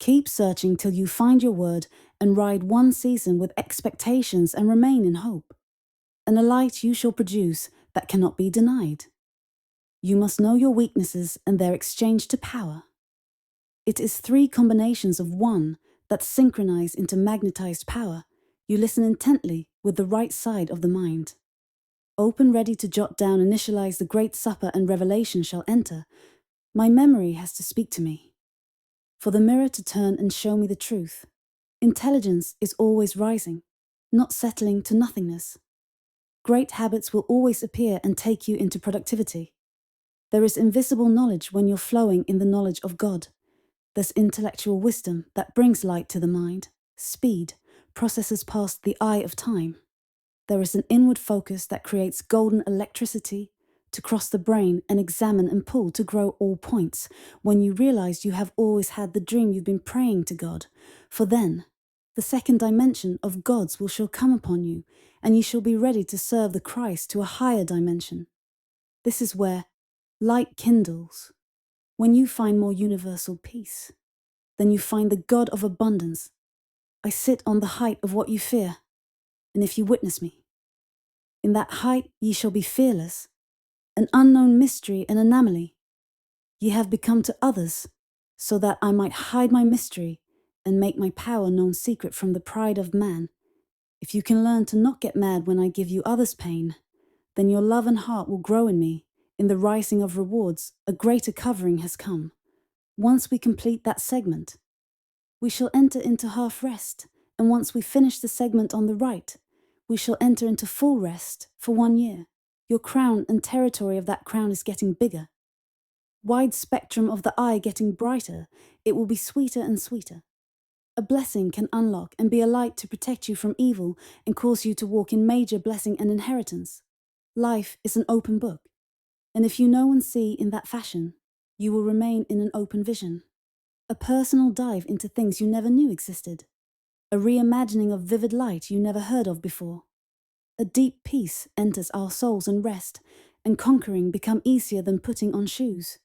Keep searching till you find your word and ride one season with expectations and remain in hope. And a light you shall produce that cannot be denied. You must know your weaknesses and their exchange to power. It is three combinations of one that synchronize into magnetized power. You listen intently with the right side of the mind. Open ready to jot down, initialize the great supper and revelation shall enter. My memory has to speak to me. For the mirror to turn and show me the truth. Intelligence is always rising, not settling to nothingness. Great habits will always appear and take you into productivity. There is invisible knowledge when you're flowing in the knowledge of God. There's intellectual wisdom that brings light to the mind, speed, processes past the eye of time. There is an inward focus that creates golden electricity to cross the brain and examine and pull to grow all points when you realize you have always had the dream you've been praying to God. For then, the second dimension of God's shall come upon you, and you shall be ready to serve the Christ to a higher dimension. This is where light kindles. When you find more universal peace, then you find the God of abundance. I sit on the height of what you fear, and if you witness me, in that height ye shall be fearless, an unknown mystery and anomaly. Ye have become to others, so that I might hide my mystery and make my power known secret from the pride of man. If you can learn to not get mad when I give you others pain, then your love and heart will grow in me. In the rising of rewards, a greater covering has come. Once we complete that segment, we shall enter into half rest, and once we finish the segment on the right, we shall enter into full rest for 1 year. Your crown and territory of that crown is getting bigger. Wide spectrum of the eye getting brighter, it will be sweeter and sweeter. A blessing can unlock and be a light to protect you from evil and cause you to walk in major blessing and inheritance. Life is an open book. And if you know and see in that fashion, you will remain in an open vision. A personal dive into things you never knew existed. A reimagining of vivid light you never heard of before. A deep peace enters our souls and rest, and conquering become easier than putting on shoes.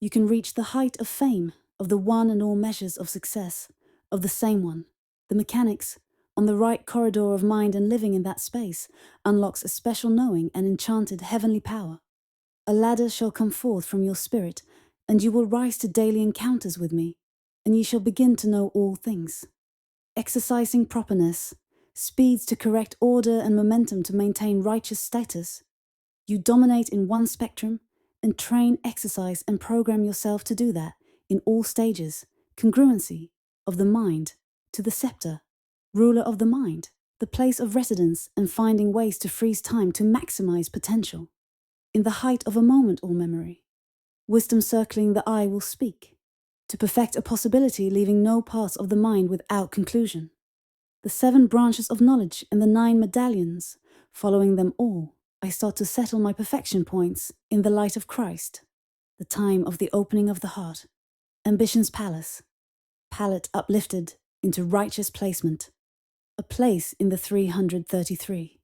You can reach the height of fame, of the one and all measures of success, of the same one. The mechanics, on the right corridor of mind, and living in that space, unlocks a special knowing and enchanted heavenly power. A ladder shall come forth from your spirit, and you will rise to daily encounters with me, and ye shall begin to know all things. Exercising properness, speeds to correct order and momentum to maintain righteous status. You dominate in one spectrum, and train, exercise, and program yourself to do that in all stages. Congruency of the mind to the scepter, ruler of the mind, the place of residence, and finding ways to freeze time to maximize potential. In the height of a moment or memory, wisdom circling the eye will speak, to perfect a possibility, leaving no parts of the mind without conclusion. The 7 branches of knowledge and the 9 medallions, following them all, I start to settle my perfection points in the light of Christ, the time of the opening of the heart, ambition's palace, palette uplifted into righteous placement, a place in the 333.